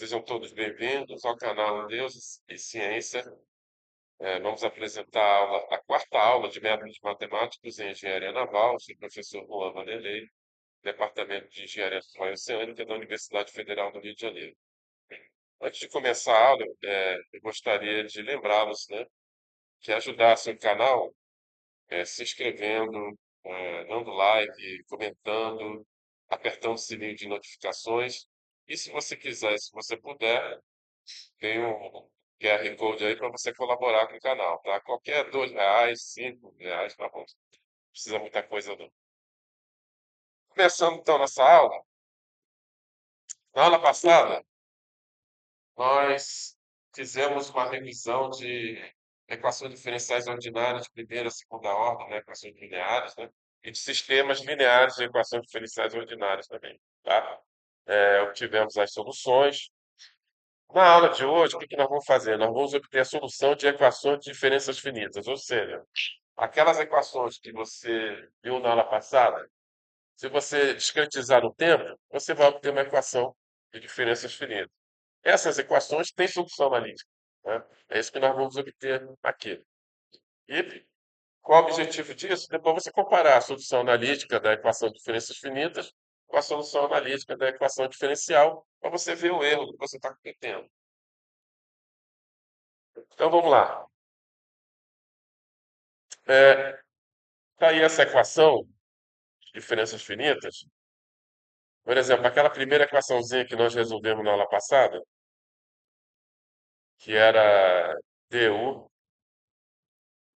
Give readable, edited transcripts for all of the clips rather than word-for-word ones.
Sejam todos bem-vindos ao canal Deus e Ciência. Vamos apresentar a quarta aula de métodos matemáticos em engenharia naval. Sou o professor Juan Vanderlei, Departamento de Engenharia Naval e Oceânica da Universidade Federal do Rio de Janeiro. Antes de começar a aula, eu gostaria de lembrá-los, né, que ajudassem o canal se inscrevendo, dando like, comentando, apertando o sininho de notificações. E se você quiser, se você puder, tem um QR Code aí para você colaborar com o canal, tá? Qualquer R$ 2, R$ 5, tá bom. Não precisa muita coisa não. Começando então nossa aula. Na aula passada, nós fizemos uma revisão de equações diferenciais ordinárias de primeira e segunda ordem, né? Equações lineares, né? E de sistemas lineares de equações diferenciais ordinárias também, tá? Obtivemos as soluções. Na aula de hoje, o que nós vamos fazer? Nós vamos obter a solução de equações de diferenças finitas, ou seja, aquelas equações que você viu na aula passada, se você discretizar no tempo, você vai obter uma equação de diferenças finitas. Essas equações têm solução analítica, né? É isso que nós vamos obter aqui. E qual o objetivo disso? Depois você comparar a solução analítica da equação de diferenças finitas com a solução analítica da equação diferencial, para você ver o erro que você está cometendo. Então vamos lá. Tá aí essa equação de diferenças finitas. Por exemplo, aquela primeira equaçãozinha que nós resolvemos na aula passada, que era du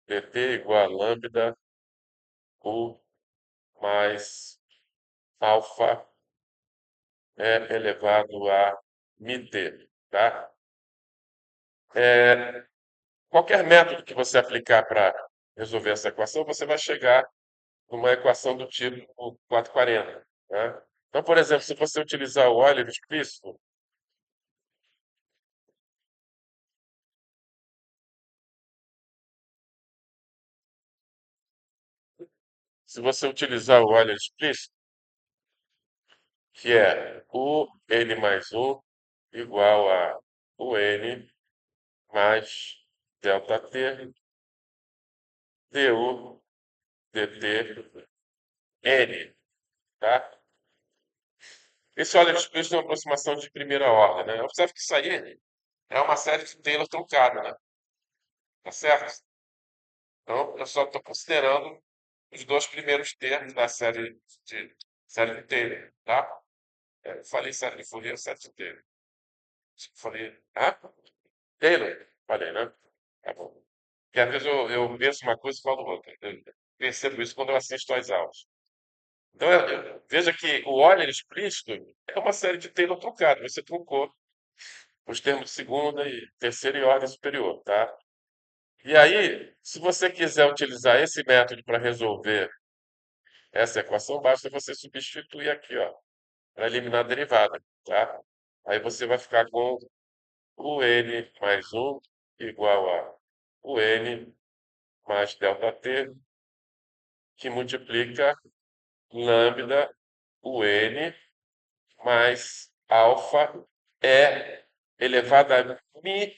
dt igual a lambda u mais alfa elevado a μt, tá? Qualquer método que você aplicar para resolver essa equação, você vai chegar numa equação do tipo 440, né? Então, por exemplo, se você utilizar o Euler explícito, se você utilizar o Euler explícito, que é o n mais 1 igual a o n mais delta t du dt n, tá? Esse Euler explícito é uma aproximação de primeira ordem, né? Observe que isso aí é uma série de Taylor truncada, né? Tá certo? Então, eu só estou considerando os dois primeiros termos da série de Taylor, tá? Eu falei série de Fourier, série de Taylor. Falei, Taylor? Falei, né? Tá bom. Porque às vezes eu penso uma coisa e falo outra. Eu percebo isso quando eu assisto às aulas. Então, veja que o Euler explícito é uma série de Taylor truncado. Você truncou os termos de segunda e terceira e ordem superior, tá? E aí, se você quiser utilizar esse método para resolver essa equação, basta você substituir aqui, ó, para eliminar a derivada, tá? Aí você vai ficar com o n mais 1 igual a o n mais ΔT, que multiplica lambda UN mais alfa elevado a mi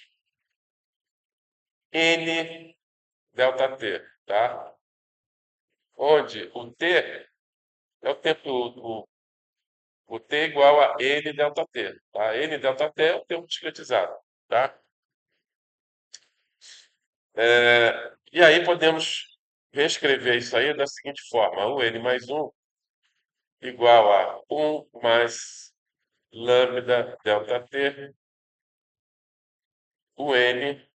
n delta t, tá? Onde o t é o tempo, o t igual a n delta t, tá? N delta t é o tempo discretizado, tá? E aí podemos reescrever isso aí da seguinte forma: o n mais 1 igual a 1 mais lambda delta t, o n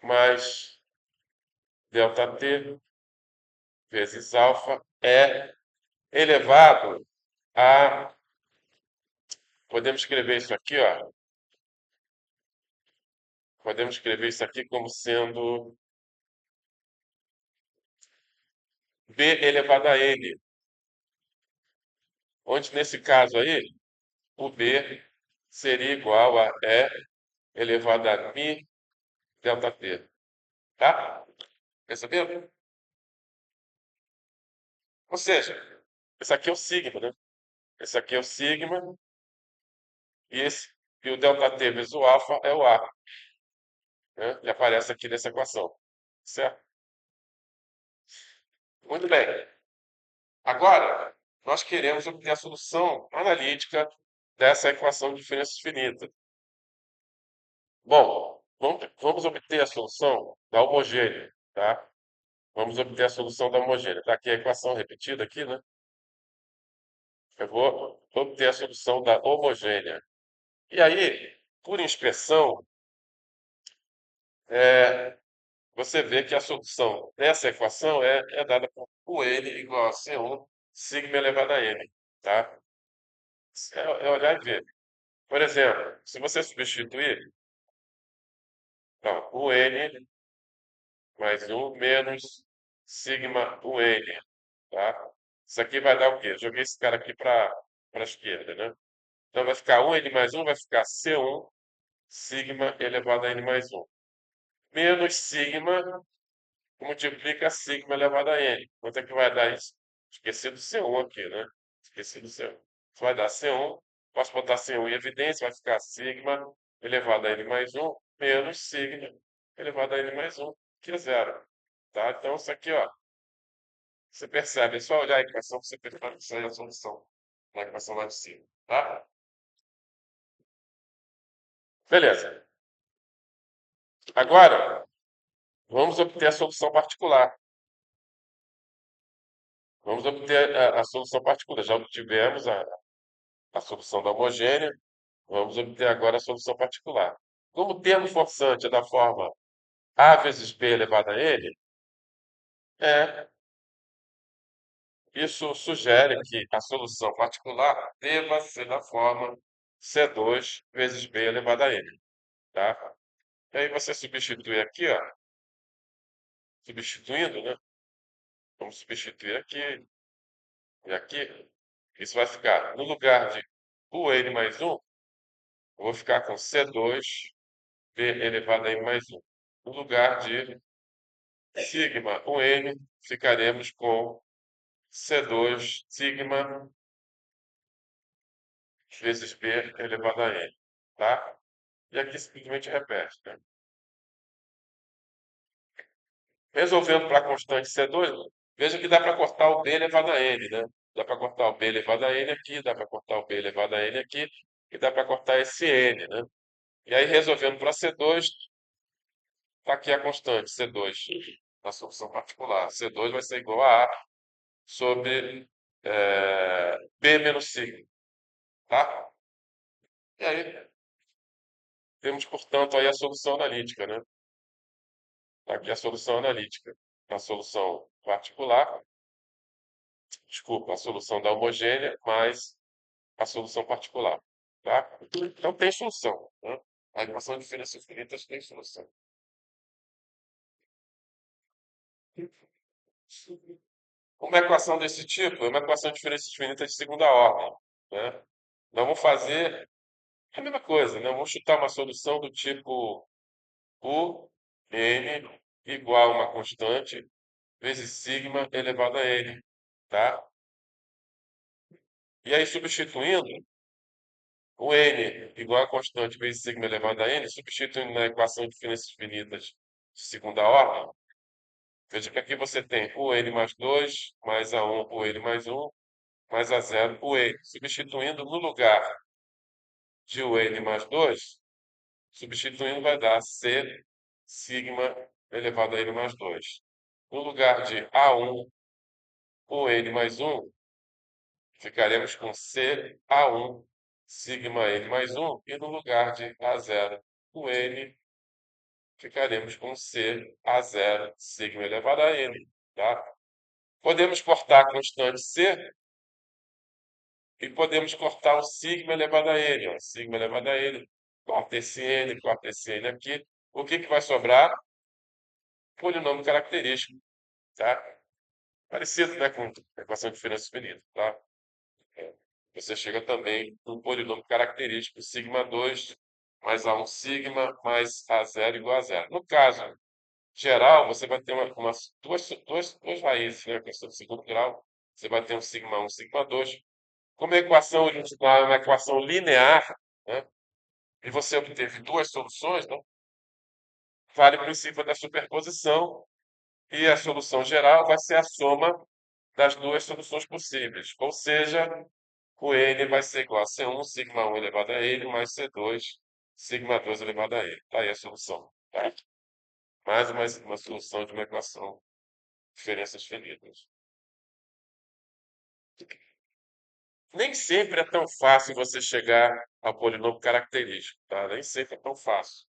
mais delta t vezes alfa elevado a. Podemos escrever isso aqui, ó. Podemos escrever isso aqui como sendo b elevado a n, onde nesse caso aí, o b seria igual a elevado a mi delta t, tá? Percebeu? Ou seja, esse aqui é o sigma, né? Esse aqui é o sigma e esse E o ΔT vezes o alfa é o A, né? Que aparece aqui nessa equação. Certo? Muito bem. Agora, nós queremos obter a solução analítica dessa equação de diferenças finitas. Bom, vamos obter a solução da homogênea, tá? Vamos obter a solução da homogênea. Está aqui a equação repetida aqui, né? Eu vou obter a solução da homogênea. E aí, por inspeção, você vê que a solução dessa equação é dada por UN igual a C1 sigma elevado a N, tá? É olhar e ver. Por exemplo, se você substituir, então, UN mais um menos sigma UN, tá? Isso aqui vai dar o quê? Eu joguei esse cara aqui para a esquerda, né? Então vai ficar 1N mais um vai ficar C1 sigma elevado a N mais um. Menos sigma multiplica sigma elevado a N. Quanto é que vai dar isso? Esqueci do C1 aqui, né? Esqueci do C1. Isso vai dar C1. Posso botar C1 em evidência, vai ficar sigma elevado a N mais um menos sigma elevado a N mais um, que é zero. Tá? Então, isso aqui, ó, você percebe, é só olhar a equação que você percebe que sai a solução da equação lá de cima. Tá? Beleza. Agora, vamos obter a solução particular. Vamos obter a solução particular. Já obtivemos a solução da homogênea, vamos obter agora a solução particular. Como o termo forçante é da forma A vezes B elevado a N, é, isso sugere que a solução particular deva ser da forma C2 vezes B elevado a N. Tá? E aí você substitui aqui, ó, substituindo, né? Vamos substituir aqui e aqui. Isso vai ficar, no lugar de UN mais um, eu vou ficar com C2 B elevado a N mais um. No lugar de sigma UN, ficaremos com C2 sigma vezes B elevado a N. Tá? E aqui simplesmente repete. Né? Resolvendo para a constante C2, veja que dá para cortar o B elevado a N. Né? Dá para cortar o B elevado a N aqui, dá para cortar o B elevado a N aqui, e dá para cortar esse N. Né? E aí, resolvendo para C2, está aqui a constante C2, na solução particular. C2 vai ser igual a A sobre B menos sigma. Tá? E aí, temos, portanto, aí a solução analítica, né? Aqui a solução analítica. A solução particular, desculpa, a solução da homogênea mais a solução particular. Tá? Então tem solução. Né? A equação de diferenças finitas tem solução. Uma equação desse tipo é uma equação de diferenças finitas de segunda ordem. Né? Nós vamos fazer a mesma coisa, né? Vamos chutar uma solução do tipo U n igual a uma constante vezes sigma elevado a n, tá? E aí, substituindo o n igual a constante vezes sigma elevado a n, substituindo na equação de diferenças finitas de segunda ordem, veja que aqui você tem o n mais 2, mais a 1, o n mais 1, mais a 0, o n. Substituindo no lugar de o n mais 2, substituindo vai dar c sigma elevado a n mais 2. No lugar de A1, o n mais 1, ficaremos com C A1 sigma n mais 1. E no lugar de A0, o n, ficaremos com C A0 sigma elevado a n. Tá? Podemos cortar a constante C e podemos cortar o sigma elevado a n. Ó. Sigma elevado a n, corta esse n aqui. O que vai sobrar? Polinômio característico. Tá? Parecido, né, com a equação de diferença finita, tá? Você chega também no polinômio característico sigma 2 mais A1 sigma mais A0 igual a zero. No caso geral, você vai ter duas raízes, né? Questão de segundo grau, você vai ter um sigma 1, sigma 2. Como a equação original é uma equação linear, né? e você obteve duas soluções, né? Vale o princípio da superposição e a solução geral vai ser a soma das duas soluções possíveis. Ou seja, o N vai ser igual a C1 sigma 1 elevado a N mais C2 sigma 2 elevado a N. Está aí a solução. Tá? Mais uma solução de uma equação de diferenças finitas. Nem sempre é tão fácil você chegar ao polinômio característico, tá? Nem sempre é tão fácil.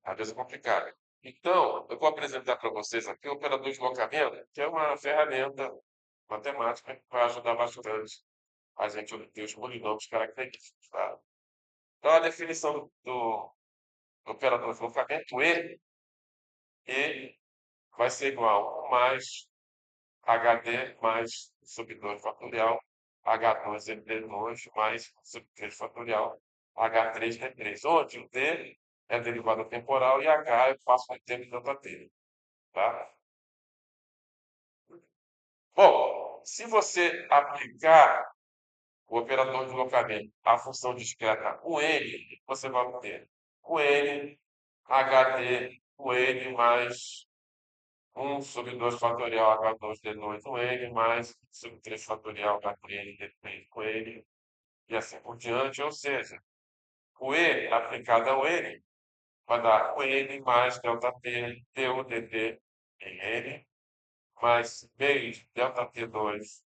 Às vezes é complicado. Então, eu vou apresentar para vocês aqui o operador de deslocamento, que é uma ferramenta matemática que vai ajudar bastante a gente obter os polinômios característicos, tá? Então, a definição do operador de deslocamento, E vai ser igual a 1 mais HD mais sub 2 fatorial, H2MD2 mais sub 3 fatorial, H3D3, onde o D é a derivada temporal e H é o passo do tempo de delta T. Tá? Bom, se você aplicar o operador de deslocamento à função discreta o N, você vai obter o N, HD, o N mais 1 sobre 2 fatorial H2D2 com N, mais 1 sobre 3 fatorial H3 D3 com N, e assim por diante. Ou seja, o E aplicado ao N vai dar o N mais delta T, du dt em N, mais vezes delta T2,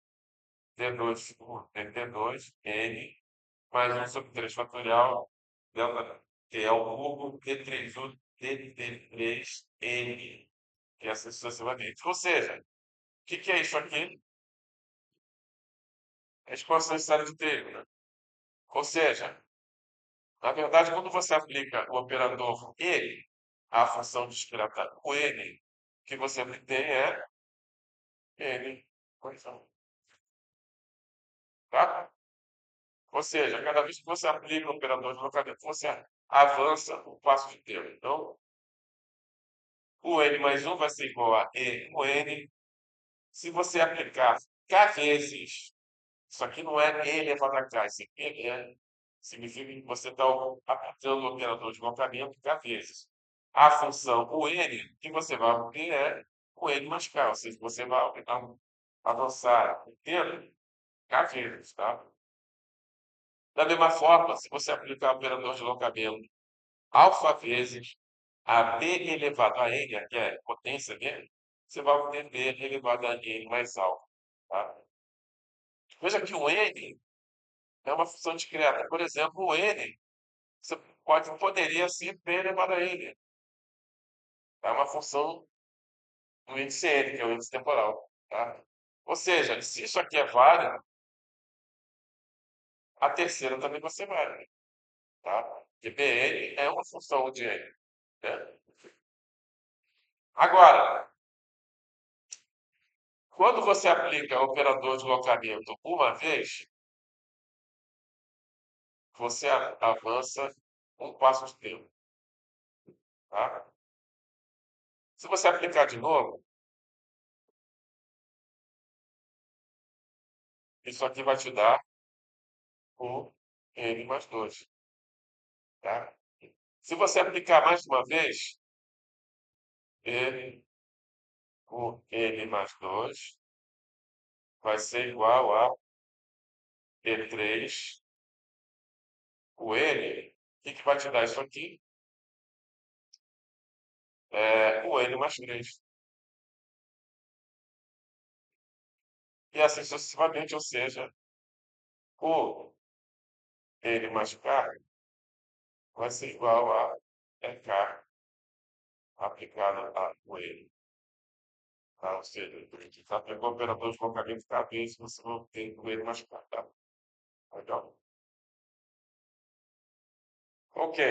D2 por dt2, N, mais 1 sobre 3 fatorial, delta T ao cubo, D3U, dt3, N, e assim sucessivamente. Ou seja, o que é isso aqui? É expansão de série de termo, né? Ou seja, na verdade, quando você aplica o operador E à função discreta o N, o que você tem é N, coesão. Tá? Ou seja, cada vez que você aplica o operador de deslocamento, você avança o passo de tempo. Então, o N mais 1 vai ser igual a E com N. Se você aplicar K vezes, isso aqui não é E elevado a K, isso aqui significa que você está aplicando o operador de deslocamento K vezes. A função o N, que você vai obter é o N mais K, ou seja, você vai avançar o tempo K vezes, tá? Da mesma forma, se você aplicar o operador de deslocamento alfa vezes a B elevado a N, que é a potência dele, você vai obter B elevado a N mais alfa, tá? Veja que o N é uma função discreta. Por exemplo, o N, você poderia ser B elevado a N. É uma função do índice N, que é o índice temporal. Tá? Ou seja, se isso aqui é válido, a terceira também vai ser válida. Tá? Porque Bn é uma função de N. Né? Agora, quando você aplica o operador de deslocamento uma vez, você avança um passo de tempo. Tá? Se você aplicar de novo, isso aqui vai te dar o N mais 2. Tá? Se você aplicar mais uma vez, N, o N mais 2 vai ser igual a E3, o N, o que vai te dar isso aqui? É o N mais 3. E assim sucessivamente, ou seja, o N mais K vai ser igual a EK aplicado ao N. Tá? Ou seja, tá pegou o operador de deslocamento K vezes, você vai obter o N mais K. Tá? Legal? Ok.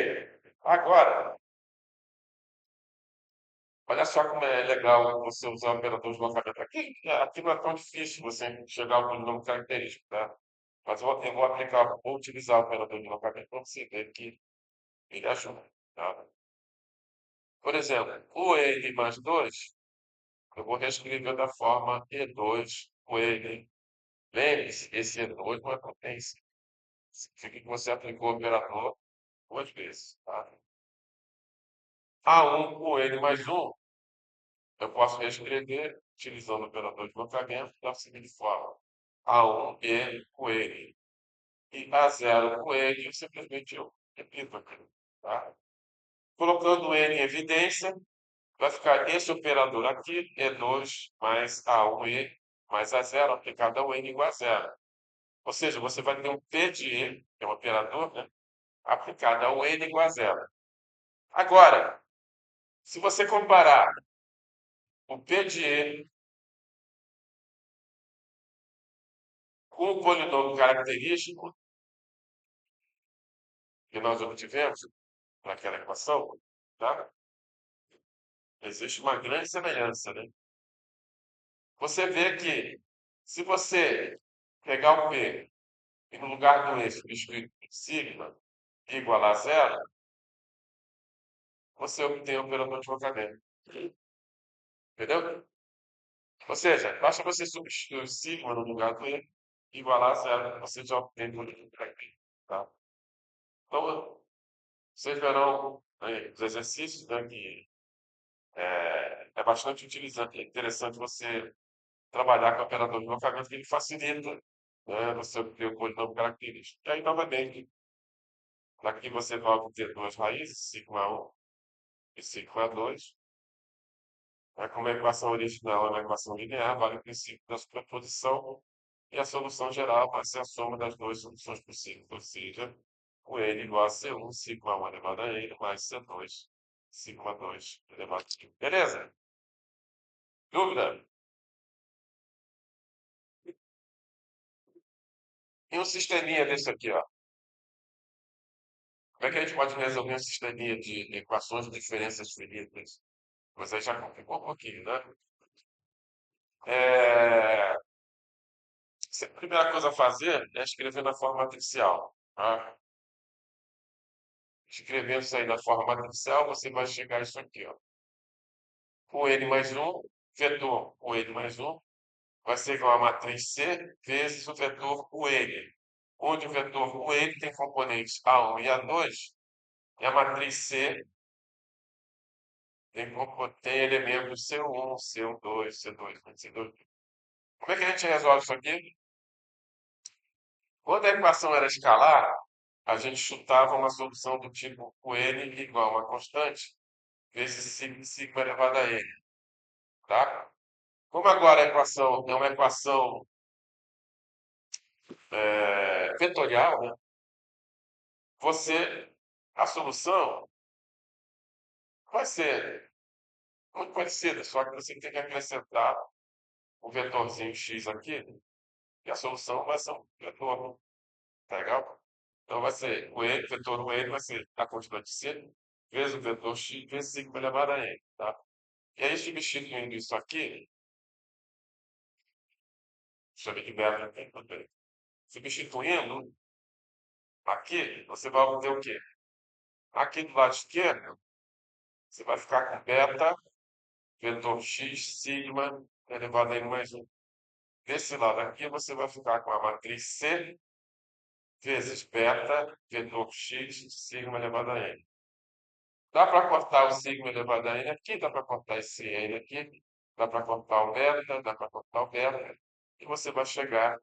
Agora, olha só como é legal você usar o operador de deslocamento aqui. Aqui não é tão difícil você chegar ao polinômio característico, tá? Mas eu vou aplicar, vou utilizar o operador de deslocamento para você ver que ele ajuda, tá? Por exemplo, o N mais 2, eu vou reescrever da forma E2, o N Lembre-se, esse E2 não é potência. Significa que você aplicou o operador duas vezes. Tá? A1 com N mais 1, eu posso reescrever utilizando o operador de locamento da seguinte forma. A1 N com N. E A0 com N, eu simplesmente eu repito aqui. Tá? Colocando o N em evidência, vai ficar esse operador aqui, E2 mais A1E mais A0, aplicado ao N igual a zero. Ou seja, você vai ter um P de E, que é um operador, né, aplicado ao N igual a zero. Agora, se você comparar o P de E com o polinômio característico que nós obtivemos naquela equação, tá? Existe uma grande semelhança, né? Você vê que se você pegar o P e no lugar do E substituir sigma igual a zero, você obtém o operador de locamento. Entendeu? Ou seja, basta você substituir o sigma no lugar do E igualar a zero, você já obtém o polinômio característico. Tá? Então, vocês verão os exercícios, né, que é bastante interessante você trabalhar com o operador de locamento, que ele facilita, né, você obter o polinômio característico. E aí, novamente, aqui você vai obter duas raízes, sigma 1 e sigma 2. Como a equação original é uma equação linear, vale o princípio da superposição e a solução geral vai ser a soma das duas soluções possíveis, ou seja, o n igual a C1, sigma 1 elevado a n, mais C2, sigma 2 elevado a n. Beleza? Dúvida? E um sisteminha desse aqui, ó. Como é que a gente pode resolver um sisteminha de equações de diferenças finitas? Você já complicou um pouquinho, né? É, a primeira coisa a fazer é escrever na forma matricial. Tá? Escrevendo isso aí na forma matricial, você vai chegar a isso aqui, ó. O n mais 1, vetor o n mais 1, vai ser igual a matriz C vezes o vetor o n, onde o vetor o n tem componentes A1 e A2, e a matriz C tem elementos C1, C2, C2, C2. Como é que a gente resolve isso aqui? Quando a equação era escalar, a gente chutava uma solução do tipo o n igual a uma constante vezes sigma elevado a n. Tá? Como agora a equação é uma equação vetorial, né? A solução vai ser muito parecida, só que você tem que acrescentar o vetorzinho x aqui, e a solução vai ser um vetor, tá legal? Então vai ser o n, vetor o n vai ser a constante c, vezes o vetor x, vezes sigma elevado a n, tá? E aí, substituindo isso aqui, deixa eu ver que belo aqui, tudo bem. Substituindo aqui, você vai obter o quê? Aqui do lado esquerdo, você vai ficar com beta, vetor x, sigma, elevado a n mais 1. Desse lado aqui, você vai ficar com a matriz C vezes beta, vetor x, sigma elevado a n. Dá para cortar o sigma elevado a n aqui, dá para cortar esse n aqui, dá para cortar o beta, dá para cortar o beta, e você vai chegar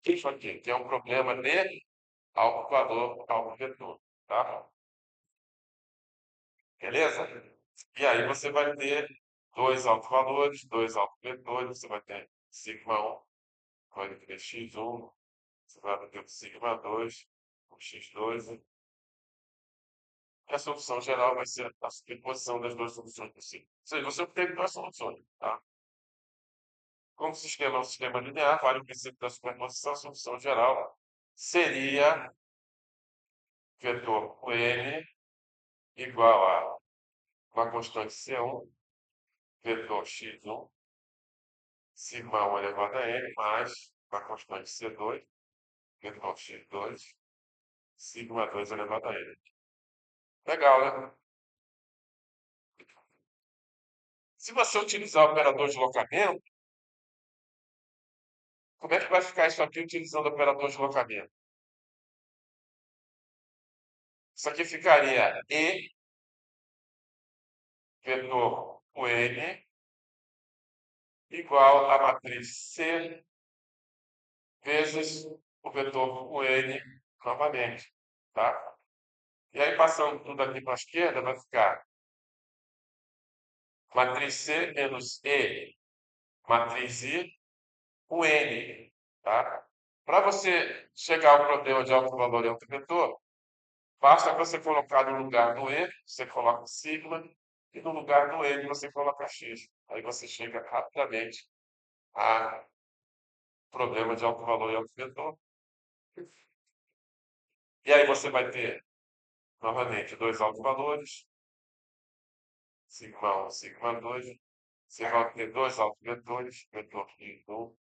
isso aqui, que é um problema de alto valor, alto vetor, tá? Beleza? E aí você vai ter dois altos valores, dois altos vetores, você vai ter sigma 1, vai ter x1, você vai ter o sigma 2, o x2, e a solução geral vai ser a superposição das duas soluções possíveis. Ou seja, você obteve duas soluções, tá? Como o sistema é um sistema linear, vale o princípio da superposição, a solução geral seria vetor n igual a uma constante C1, vetor x1, sigma 1 elevado a n, mais uma constante C2, vetor x2, sigma 2 elevado a n. Legal, né? Se você utilizar o operador de deslocamento, Como é que vai ficar isso aqui utilizando o operador de deslocamento? Isso aqui ficaria E vetor UN igual a matriz C vezes o vetor UN novamente, tá? E aí, passando tudo aqui para a esquerda, vai ficar matriz C menos E, matriz I, o N, tá? Para você chegar ao problema de alto valor e alto vetor, basta você colocar no lugar do E, você coloca sigma, e no lugar do N você coloca X. Aí você chega rapidamente a problema de alto valor e alto vetor. E aí você vai ter, novamente, dois altos valores, sigma 1, sigma 2. Você vai ter dois altos vetores, vetor x1,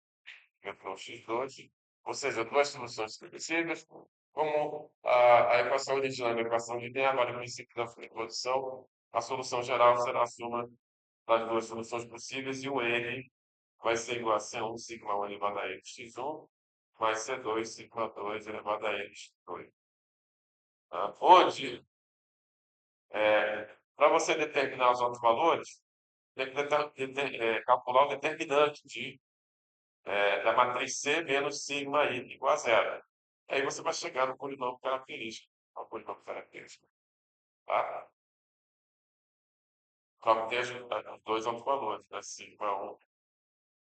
vetor x2, ou seja, duas soluções possíveis, como a equação original é uma equação linear, vale o princípio da superposição, a solução geral será a soma das duas soluções possíveis e o n vai ser igual a C1 sigma 1 elevado a x1 mais C2 sigma 2 elevado a x2. Tá? Onde, para você determinar os outros valores, tem que calcular o determinante da matriz C menos sigma i igual a zero. Aí você vai chegar no polinômio característico. Ao polinômio característico. Tá? Para obter os dois autovalores, né? Sigma 1,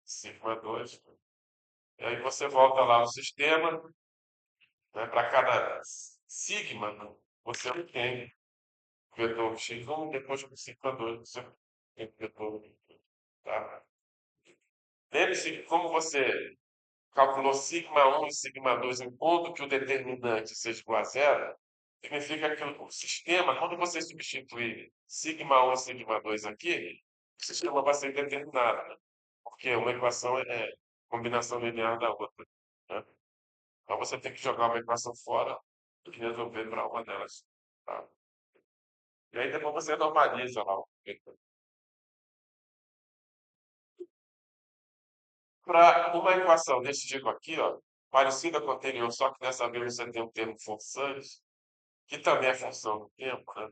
sigma 2. E aí você volta lá no sistema, né? Para cada sigma, você obtém o vetor x1, depois com sigma 2, você tem o vetor. Tá? Lembre-se que como você calculou sigma 1 e sigma 2 em ponto que o determinante seja igual a zero, significa que o sistema, quando você substituir sigma 1 e sigma 2 aqui, o sistema vai ser determinado, né? Porque uma equação é combinação linear da outra. Né? Então você tem que jogar uma equação fora e resolver para uma delas. Tá? E aí depois você normaliza lá. Para uma equação desse tipo aqui, ó, parecida com a anterior, só que dessa vez você tem um termo forçante, que também é função do tempo, né?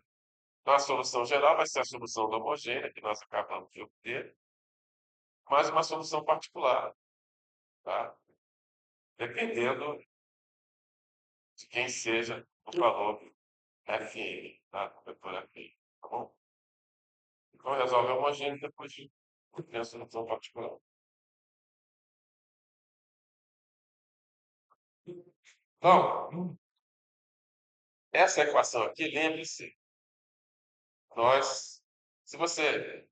Então, a solução geral vai ser a solução da homogênea, que nós acabamos de obter, mais uma solução particular, tá? Dependendo de quem seja o valor Fn, tá? O vetor Fn, tá bom? Então, resolve a homogênea depois de ter a solução particular. Então, essa equação aqui, lembre-se, nós, se você,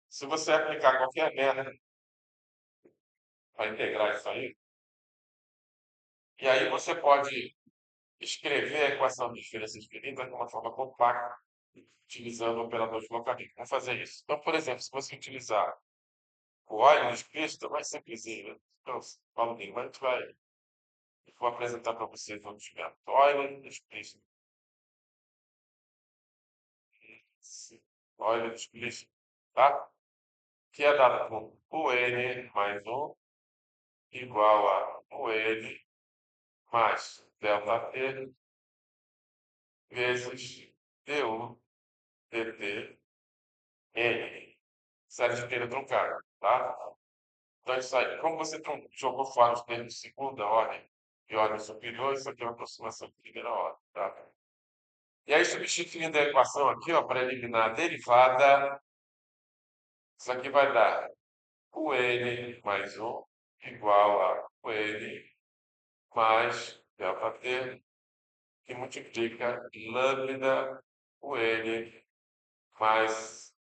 se você aplicar qualquer método para integrar isso aí, e aí você pode escrever a equação de diferença infinita de uma forma compacta, utilizando o operador de deslocamento. Vamos fazer isso. Então, por exemplo, se você utilizar o Euler explícito, é mais simplesinho, né? Então, Paulo Lima, a gente vai, eu vou apresentar para vocês outros métodos. Euler explícito. Euler explícito, tá? Que é dado por UN mais 1 igual a UN mais delta T vezes du dt n. Série de inteira truncada, tá? Então, isso aí, como você jogou fora os termos de segunda ordem e ordem superior, isso aqui é uma aproximação de primeira ordem, tá? E aí, substituindo a equação aqui, ó, para eliminar a derivada, isso aqui vai dar o n mais 1 igual a o n mais delta t, que multiplica lambda o n mais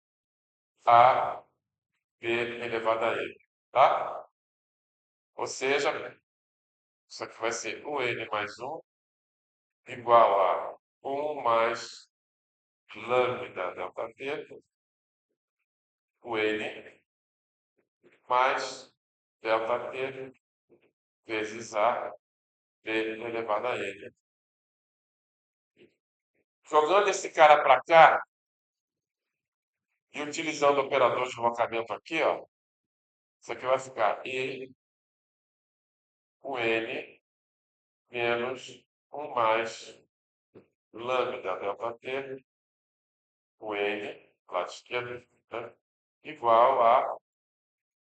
a b elevado a n, tá? Ou seja, isso aqui vai ser o n mais 1 igual a 1 mais lambda delta t, o n, mais delta t vezes a b elevado a n. Jogando esse cara para cá e utilizando o operador de deslocamento aqui, ó, isso aqui vai ficar e o N menos 1 mais lambda delta T, o N, lado esquerdo, né, igual a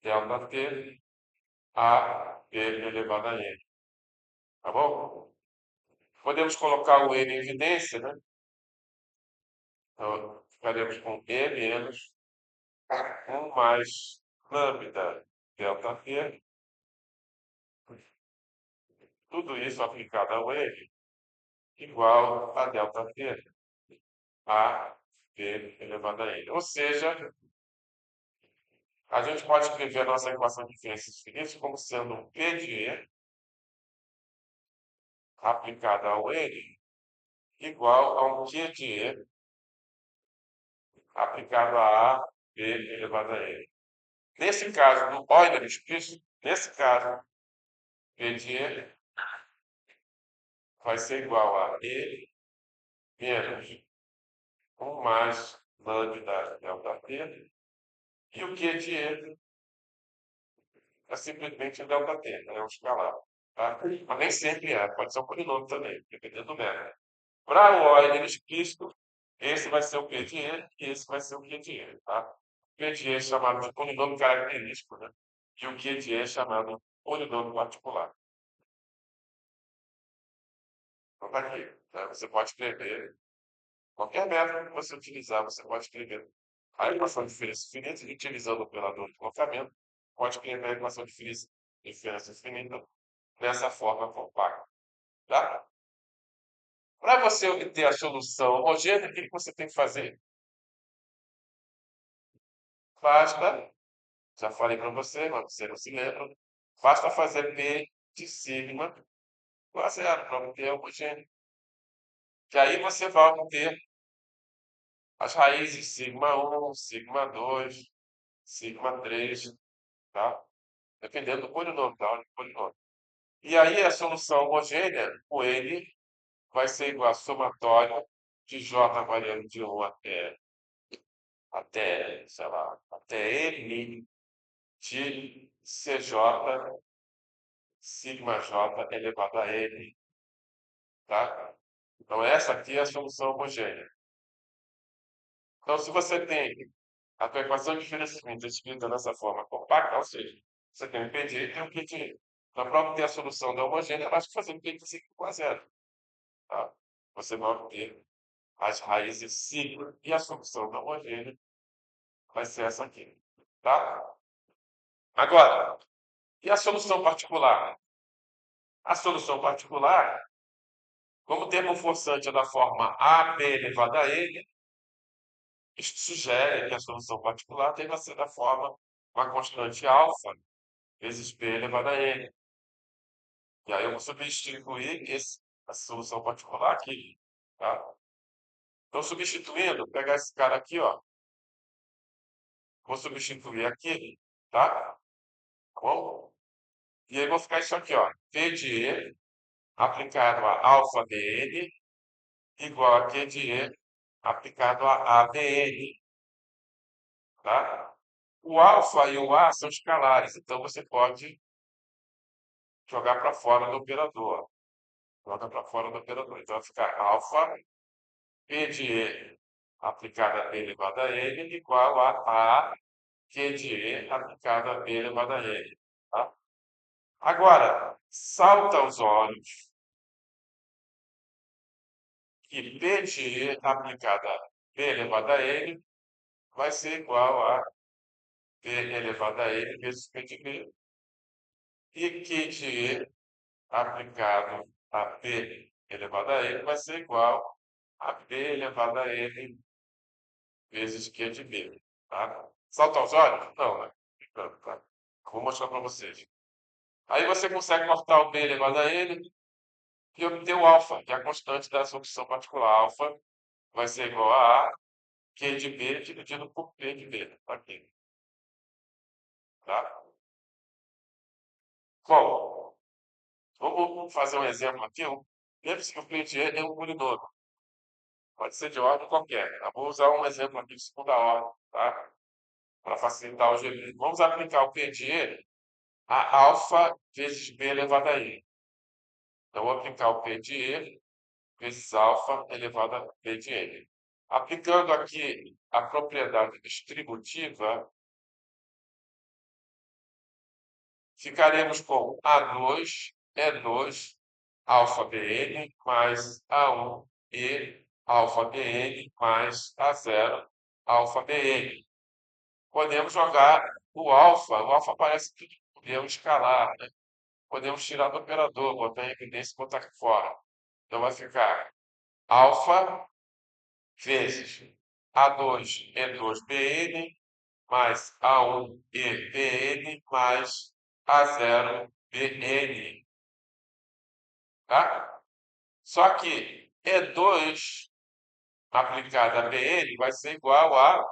delta T a P elevado a N. Tá bom? Podemos colocar o N em evidência, né? Então, ficaremos com E menos 1 mais lambda delta T, tudo isso aplicado ao N, igual a delta T a P elevado a N. Ou seja, a gente pode escrever a nossa equação de diferenças finitas como sendo um P de E aplicado ao N igual a um Q de E aplicado a P elevado a N. Nesse caso, no Euler explícito, nesse caso, P de E vai ser igual a E menos 1 mais lambda delta T, e o Q de E é simplesmente delta T, é um escalar. Tá? Mas nem sempre é, pode ser um polinômio também, dependendo do método. Para o Euler explícito, esse vai ser o P de E e esse vai ser o Q de E. Tá? O P de E é chamado de polinômio característico, né? E o Q de E é chamado de polinômio particular. Então, está aqui. Tá? Você pode escrever qualquer método que você utilizar, você pode escrever a equação de diferença infinita e utilizando o operador de deslocamento, pode escrever a equação de diferença infinita dessa forma compacta. Tá? Para você obter a solução homogênea, o que você tem que fazer? Basta, já falei para você, mas você não se lembra, basta fazer P de sigma igual a zero para obter a homogênea. Que aí você vai obter as raízes sigma 1, sigma 2, sigma 3, tá? Dependendo do polinômio, da ordem do polinômio. E aí a solução homogênea, o N, vai ser igual a somatório de J variando de 1 até, sei lá, até N de CJ sigma J elevado a N, tá? Então essa aqui é a solução homogênea. Então se você tem a tua equação de diferenciamento escrita dessa forma compacta, ou seja, você tem um PDE e tem um QDE. Então, para obter a solução da homogênea, basta fazer um PDE igual a zero. Tá? Você vai obter as raízes sigma e a solução da homogênea vai ser essa aqui. Tá? Agora, e a solução particular? A solução particular, como o termo forçante é da forma AB elevado a N, isto sugere que a solução particular deva ser da forma uma constante alfa vezes P elevado a N. E aí eu vou substituir a solução particular aqui. Tá? Então, substituindo, vou pegar esse cara aqui, ó. Vou substituir aqui, tá? Tá bom? E aí vou ficar isso aqui, ó. P de E aplicado a alfa dn igual a Q de E aplicado a ADN. Tá? O alfa e o A são escalares, então você pode jogar para fora do operador. Joga para fora do operador. Então vai ficar alfa P de E aplicado a P elevado a N igual a Q de E aplicado a P elevado a N. Tá? Agora, salta aos olhos que P de E aplicado a P elevado a N vai ser igual a P elevado a N vezes P de B. E Q de E aplicado a P elevado a N vai ser igual a P elevado a N vezes Q de B. Tá? Salta aos olhos? Não, né? Tá? Vou mostrar para vocês. Aí você consegue cortar o B elevado a N e obter o alfa, que é a constante da solução particular. Alfa vai ser igual a Q de B dividido por P de B. Aqui. Tá? Bom, vamos fazer um exemplo aqui. Lembre-se que o P de E é um polinômio. Pode ser de ordem qualquer. Eu vou usar um exemplo aqui de segunda ordem, tá? Para facilitar o GP. Vamos aplicar o P de E a alfa vezes b elevado a n. Então, vou aplicar o P de E vezes alfa elevado a B de N. Aplicando aqui a propriedade distributiva, ficaremos com A2 E2 alfa BN mais A1 E alfa BN mais A0 alfa BN. Podemos jogar o alfa parece que é um escalar, né? Podemos tirar do operador, botar em evidência e botar aqui fora. Então vai ficar alfa vezes A2 E2 BN mais A1 E BN mais A0 BN. Tá? Só que E2 aplicado a BN vai ser igual a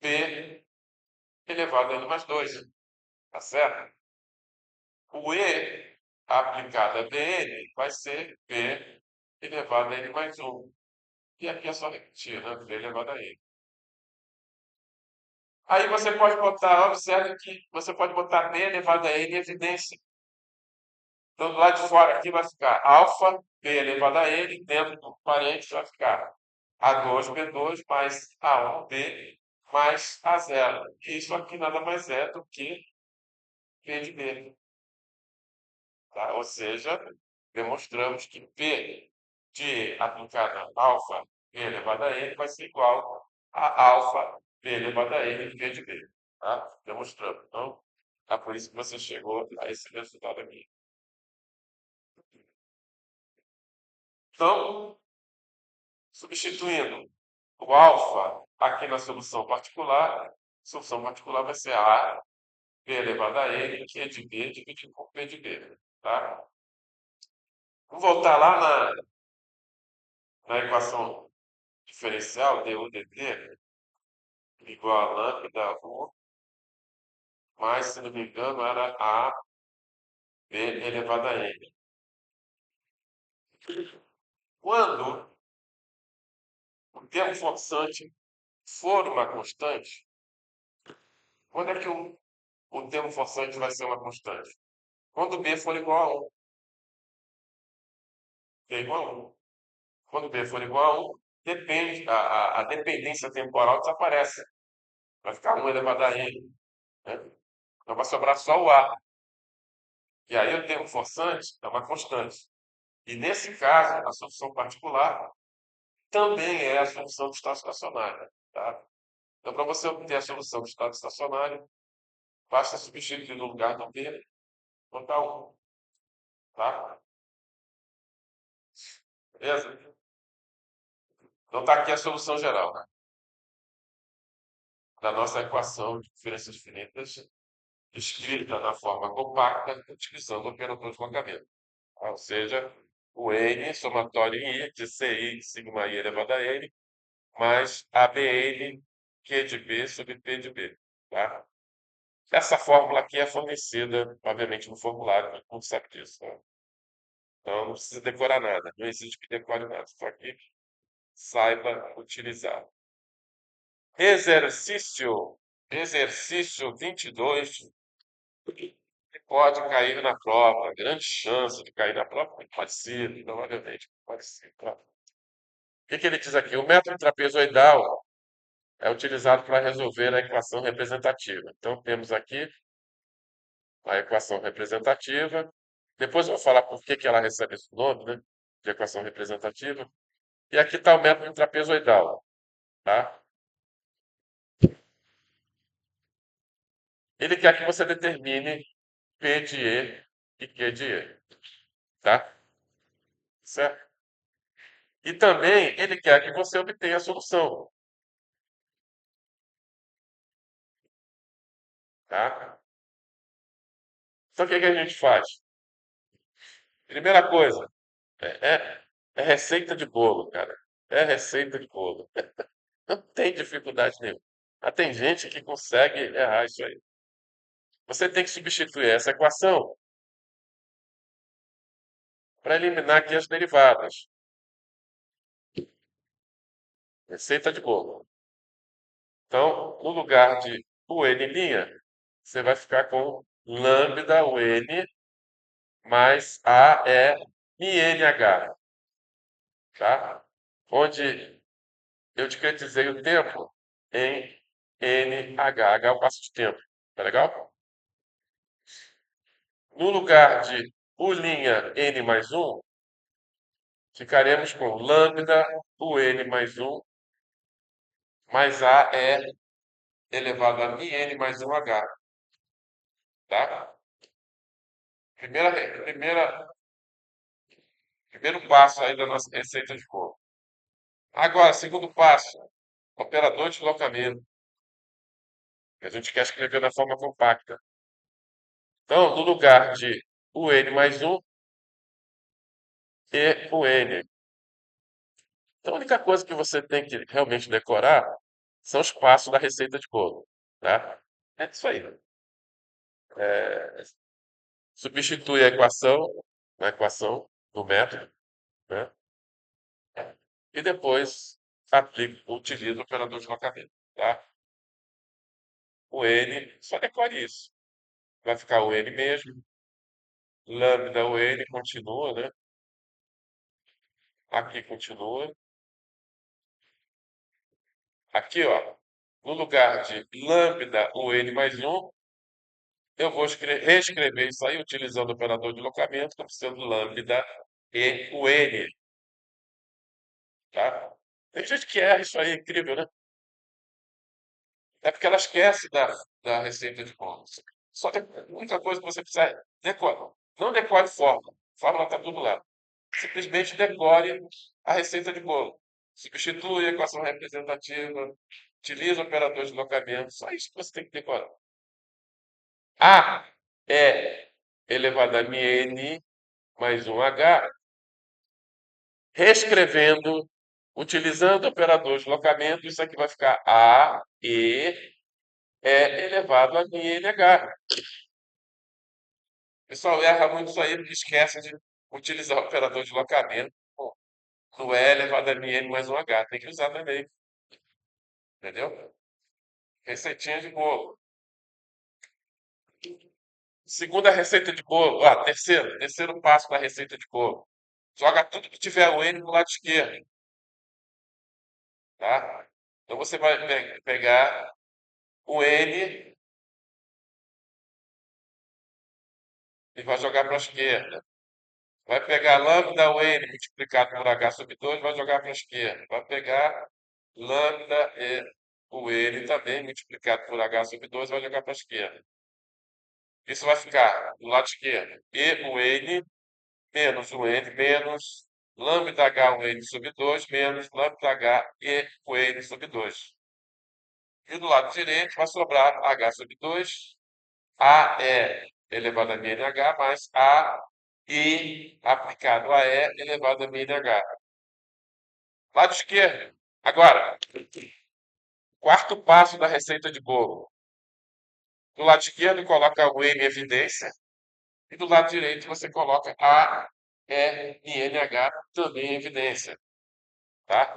B elevado a N mais 2. Tá certo? O E aplicado a BN vai ser B elevado a N mais 1. E aqui é só repetir, né? B elevado a N. Aí você pode botar, observe que você pode botar B elevado a N em evidência. Então, do lado de fora aqui vai ficar alfa B elevado a N, dentro do parênteses vai ficar A2B2 mais A1B mais A0. E isso aqui nada mais é do que P de B. Tá? Ou seja, demonstramos que P de aplicado a alfa B elevado a N vai ser igual a alfa B elevado a N de P de B. Tá? Demonstramos. Então, é por isso que você chegou a esse resultado aqui. Então, substituindo o alfa aqui na solução particular vai ser A B elevado a N, que é de B dividido por P de B. Tá? Vou voltar lá na equação diferencial, du dt, igual a lambda U, mais, se não me engano, era A B elevado a N. Quando o termo forçante for uma constante, quando é que o termo forçante vai ser uma constante? Quando B for igual a 1. B igual a 1. Quando B for igual a 1, depende, a dependência temporal desaparece. Vai ficar 1 elevado a N. Né? Então vai sobrar só o A. E aí o termo forçante é uma constante. E nesse caso, a solução particular também é a solução do estado estacionário. Tá? Então, para você obter a solução do estado estacionário, basta substituir no lugar do B, botar 1. Tá? Beleza? Então está aqui a solução geral, né? Da nossa equação de diferenças finitas, escrita na forma compacta, utilizando o operador de deslocamento. Ou seja, o N somatório em I de CI sigma I elevado a N, mais ABN Q de B sobre P de B. Tá? Essa fórmula aqui é fornecida, obviamente, no formulário, todo mundo sabe disso. Né? Então, não precisa decorar nada, não existe que decore nada, só que saiba utilizar. Exercício 22, pode cair na prova, grande chance de cair na prova, pode ser, provavelmente, pode ser. Tá? O que ele diz aqui? O método trapezoidal é utilizado para resolver a equação representativa. Então, temos aqui a equação representativa. Depois eu vou falar por que ela recebe esse nome, né, de equação representativa. E aqui está o método trapezoidal. Tá? Ele quer que você determine P de E e Q de E. Tá? Certo? E também ele quer que você obtenha a solução. Tá? Então, o que a gente faz? Primeira coisa, é receita de bolo, cara. É receita de bolo. Não tem dificuldade nenhuma. Mas tem gente que consegue errar isso aí. Você tem que substituir essa equação para eliminar aqui as derivadas. Receita de bolo. Então, no lugar de o n', você vai ficar com lambda UN mais A é INH, tá? Onde eu discretizei o tempo em NH. H é o passo de tempo. Tá legal? No lugar de U' N mais 1, ficaremos com lambda UN mais 1 mais A é elevado a μn mais 1H. Tá? Primeiro passo aí da nossa receita de bolo. Agora, segundo passo, operador de deslocamento, que a gente quer escrever na forma compacta. Então, no lugar de UN mais 1 e UN. Então, a única coisa que você tem que realmente decorar são os passos da receita de bolo. Tá? É isso aí. É, substitui a equação do método, né? E depois utiliza o operador de deslocamento. Tá? O N, só decore isso. Vai ficar o N mesmo. Lambda, o N continua, né? Aqui continua. Aqui, ó, no lugar de lambda, o N mais 1, eu vou reescrever isso aí utilizando o operador de deslocamento, como sendo lambda e o N, tá? Tem gente que erra isso aí, é incrível, né? É porque ela esquece da receita de bônus. Só que a única coisa que você precisa decorar. Não decore fórmula. Fórmula está tudo lá. Simplesmente decore a receita de bolo. Substitui a equação representativa, utiliza o operador de deslocamento. Só isso que você tem que decorar. A é elevado a μn mais 1H, reescrevendo, utilizando o operador de deslocamento, isso aqui vai ficar A, E, é elevado a μnh. O pessoal erra muito isso aí porque esquece de utilizar o operador de deslocamento no E elevado a μn mais 1H. Tem que usar também, entendeu? Receitinha de bolo. Segunda receita de bolo. Terceiro passo da receita de bolo. Joga tudo que tiver o N no lado esquerdo, tá? Então você vai pegar o N e vai jogar para a esquerda. Vai pegar lambda o N multiplicado por H sobre 2, vai jogar para a esquerda. Vai pegar lambda e o N também multiplicado por H sobre 2, vai jogar para a esquerda. Isso vai ficar do lado esquerdo. E o N menos o N menos lambda H o N sobre 2 menos lambda H e o N sobre 2. E do lado direito vai sobrar H sobre 2. A é elevado a μnh mais A e aplicado a E elevado a μnh. Lado esquerdo. Agora, quarto passo da receita de bolo. Do lado esquerdo, coloca o M em evidência. E do lado direito, você coloca A, E e NH também em evidência. Tá?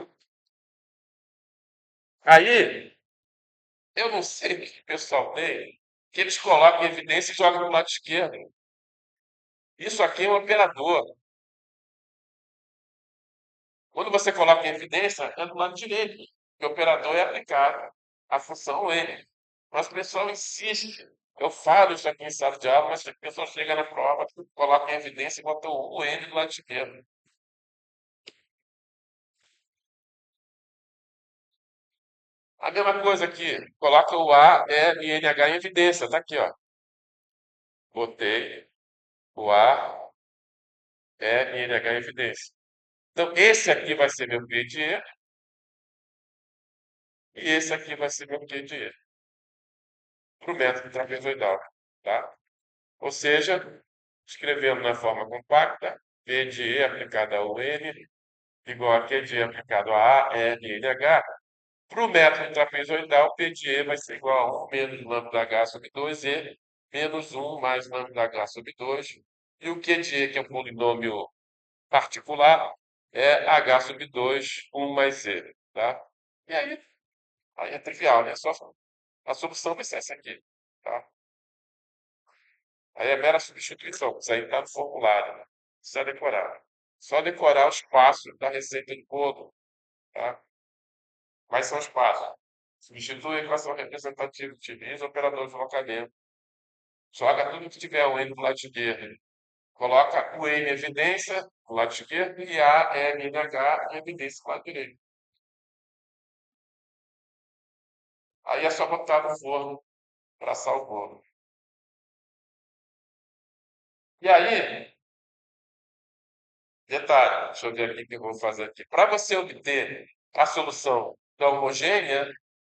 Aí, eu não sei o que o pessoal tem, que eles colocam em evidência e jogam do lado esquerdo. Isso aqui é um operador. Quando você coloca em evidência, é do lado direito. O operador é aplicado a função N. Mas o pessoal insiste. Eu falo isso aqui em sala de aula, mas o pessoal chega na prova, coloca em evidência e bota o N do lado esquerdo. A mesma coisa aqui, coloca o A, E e NH em evidência. Está aqui, ó. Botei o A, E e NH em evidência. Então, esse aqui vai ser meu P de E e esse aqui vai ser meu Q de E. Para o método trapezoidal. Tá? Ou seja, escrevendo na forma compacta, P de E aplicado ao N igual a Q de E aplicado a N, NH. Para o método trapezoidal, P de E vai ser igual a 1 menos lambda H sobre 2E menos 1 mais lambda H sobre 2. E o Q de E, que é um polinômio particular, é H sobre 2, 1 mais E. Tá? E aí é trivial, né? Só a solução vai ser essa aqui. Tá? Aí é mera substituição, isso aí está no formulário, né? Precisa decorar. Só decorar os passos da receita de bolo, tá? Quais são os passos? Substitui a equação representativa, utiliza o operador de deslocamento. Joga tudo que tiver o N do lado esquerdo. Coloca o E em evidência do lado esquerdo e A, M, N, H em evidência do lado direito. Aí é só botar no forno para assar o bolo. E aí, detalhe, deixa eu ver aqui o que eu vou fazer aqui. Para você obter a solução da homogênea,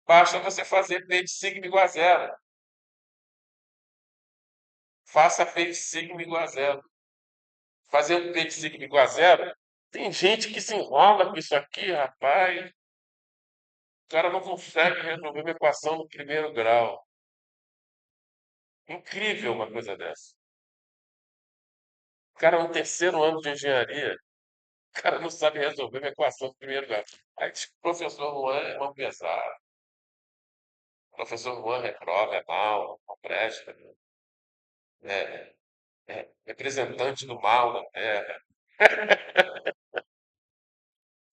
basta você fazer P de sigma igual a zero. Faça P de sigma igual a zero. Fazendo P de sigma igual a zero, tem gente que se enrola com isso aqui, rapaz. O cara não consegue resolver uma equação no primeiro grau. Incrível uma coisa dessa. O cara no terceiro ano de engenharia, o cara não sabe resolver uma equação do primeiro grau. Aí diz que o professor Juan é uma pesada. O professor Juan reprova, é mal, não presta, é, é representante do mal na Terra.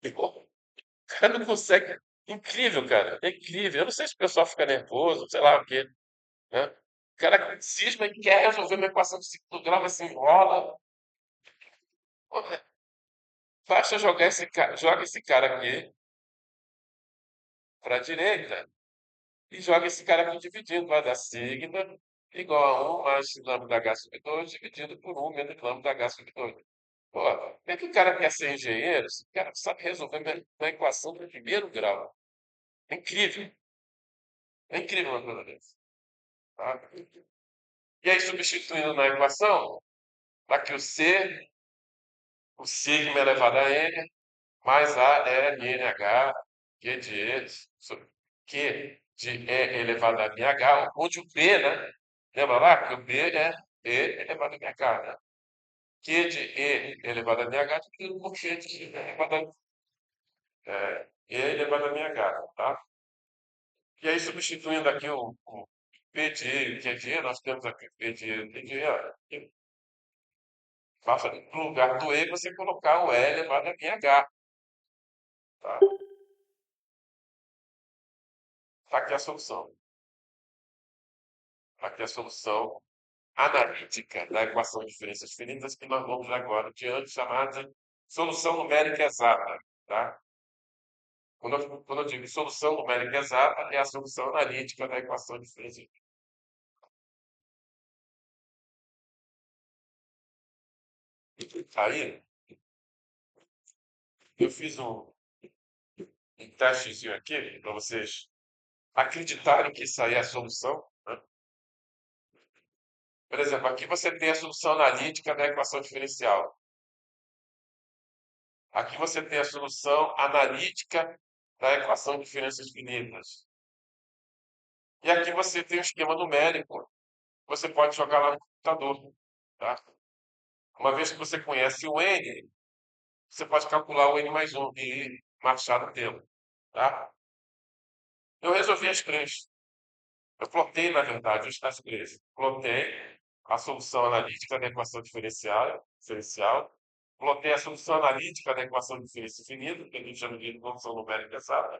O cara não consegue. Incrível, cara. É incrível. Eu não sei se o pessoal fica nervoso, sei lá o quê, né? O cara cisma e quer resolver uma equação de segundo grau, mas se enrola. Pô, basta jogar joga esse cara aqui para a direita e joga esse cara aqui dividindo. Vai dar sigma igual a 1 mais lambda H sobre 2 dividido por 1 menos lambda H sobre 2. Pô, como é que o cara quer ser engenheiro? Se o cara sabe resolver uma equação do primeiro grau. É incrível. É incrível uma coisa dessa. Tá? E aí, substituindo na equação, está aqui o sigma elevado a n, mais a LNH, Q de E, Q de E elevado a MH, onde o B, né? Lembra lá que o B é E elevado a MH, né? Q de E elevado a MH dividido por Q de E elevado a, E elevado a MH, tá? E aí, substituindo aqui o P de E e o Q de E, nós temos aqui o P de E e o Q de E, ó. Basta, no lugar do E, você colocar o E elevado a MH, tá? Tá aqui a solução. Tá aqui a solução analítica da equação de diferenças finitas que nós vamos agora diante, chamada de solução numérica exata, tá? Quando eu digo solução numérica exata, é a solução analítica da equação de diferenças finitas. Aí, eu fiz um testezinho aqui para vocês acreditarem que isso aí é a solução, né? Por exemplo, aqui você tem a solução analítica da equação diferencial. Aqui você tem a solução analítica da equação de diferenças finitas. E aqui você tem o esquema numérico. Você pode jogar lá no computador, tá? Uma vez que você conhece o N, você pode calcular o N mais um e marchar no tempo, tá? Eu resolvi as três. Eu plotei, na verdade, as três. Plotei a solução analítica da equação diferencial, plotei a solução analítica da equação de diferença infinita, que a gente chama de função numérica exata,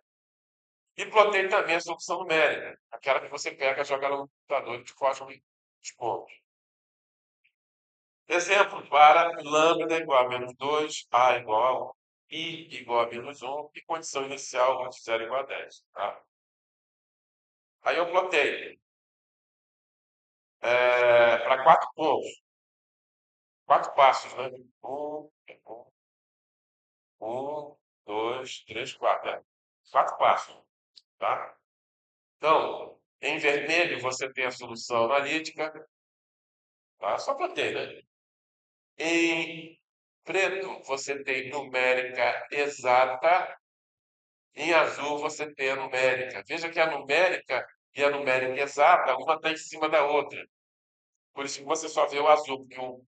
e plotei também a solução numérica, aquela que você pega, joga no computador e te código de pontos. Exemplo para lambda igual a menos 2, A igual a I igual a menos 1 e condição inicial antes de 0 igual a 10. Tá? Aí eu plotei para quatro pontos, quatro passos, né? Um, dois, três, quatro. Quatro passos. Tá? Então, em vermelho você tem a solução analítica, tá? Só plotei, né? Em preto você tem numérica exata. Em azul você tem a numérica. Veja que a numérica e a numérica exata, uma está em cima da outra. Por isso que você só vê o azul, porque o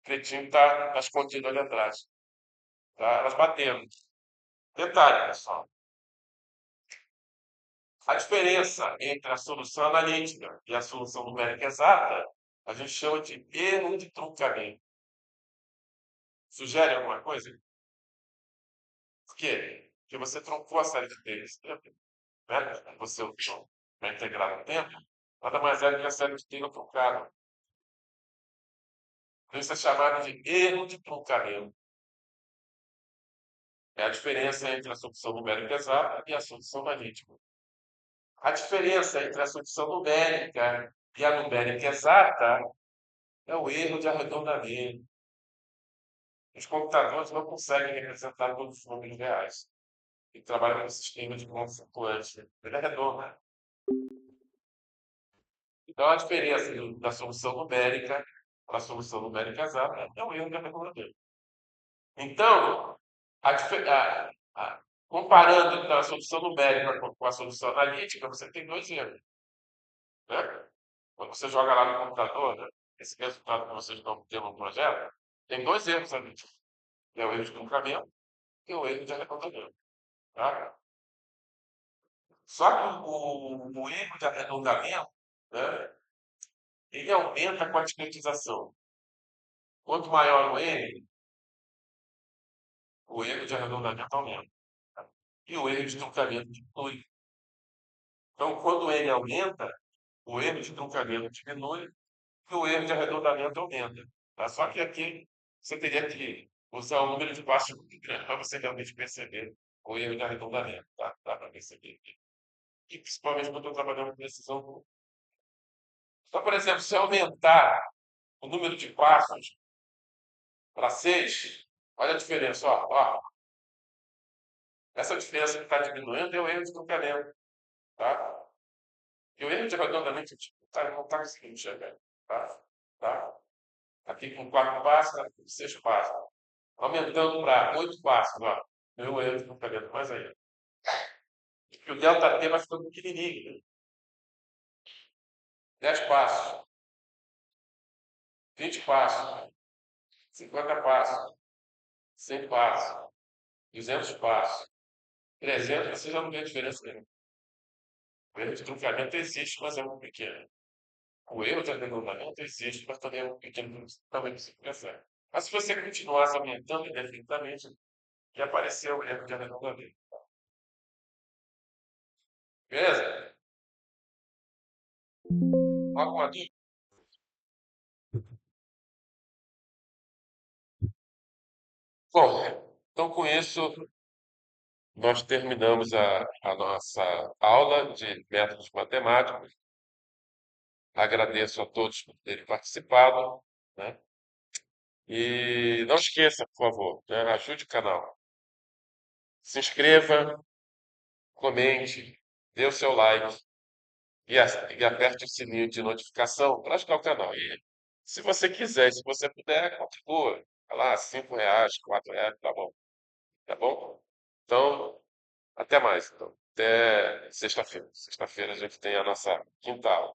pretinho está escondido ali atrás. Tá? Elas batendo. Detalhe, pessoal. A diferença entre a solução analítica e a solução numérica exata A gente chama de erro de truncamento. Sugere alguma coisa? Por quê? Porque você truncou a série de Taylor, né? Você vai integrar no tempo, nada mais é do que a série de Taylor truncada. Então, isso é chamado de erro de truncamento. É a diferença entre a solução numérica exata e a solução analítica. A diferença entre a solução numérica e a numérica exata é o erro de arredondamento. Os computadores não conseguem representar todos os números reais. E trabalham com um sistema de conta flutuante. Ele é redondo. Então, a diferença da solução numérica para a solução numérica exata é o erro de arredondamento. Então, comparando então, a solução numérica com a solução analítica, você tem dois erros. Né? Quando você joga lá no computador, né, esse resultado que vocês estão tendo no projeto, tem dois erros ali. É o erro de truncamento e o erro de arredondamento. Tá? Só que o erro de arredondamento, né, ele aumenta com a discretização. Quanto maior o erro de arredondamento aumenta. Tá? E o erro de truncamento diminui. Então, quando o N aumenta, o erro de truncamento diminui e o erro de arredondamento aumenta. Tá? Só que aqui você teria que usar um número de passos muito grande para você realmente perceber o erro de arredondamento. Tá? Dá para perceber aqui. E principalmente quando eu estou trabalhando com precisão. Então, por exemplo, se eu aumentar o número de passos para 6, olha a diferença. Ó. Essa diferença que está diminuindo é o erro de truncamento. Tá? E o erro de arredondamento não está conseguindo enxergar. Tá? Tá? Aqui com 4 passos, tá com 6 passos. Aumentando para 8 passos, ó. Meu erro de truncamento mais ainda. E o delta T vai ficando pequenininho. Né? 10 passos, 20 passos, 50 passos, 100 passos, 200 passos, 300, você já não vê a diferença nenhuma. O erro de truncamento existe, mas é muito pequeno. O erro de arredondamento existe, mas também é muito pequeno, também você percebe. Mas se você continuasse aumentando indefinidamente, ia aparecer o erro de arredondamento. Beleza? Alguma dúvida? Bom, então com isso nós terminamos a nossa aula de métodos matemáticos. Agradeço a todos por terem participado, né? E não esqueça, por favor, né? Ajude o canal. Se inscreva, comente, dê o seu like e aperte o sininho de notificação para ajudar o canal. E se você quiser, se você puder, contribua. Vai lá, R$ 5, R$ 4, tá bom. Tá bom? Então, até mais. Então. Até sexta-feira. Sexta-feira a gente tem a nossa quinta aula.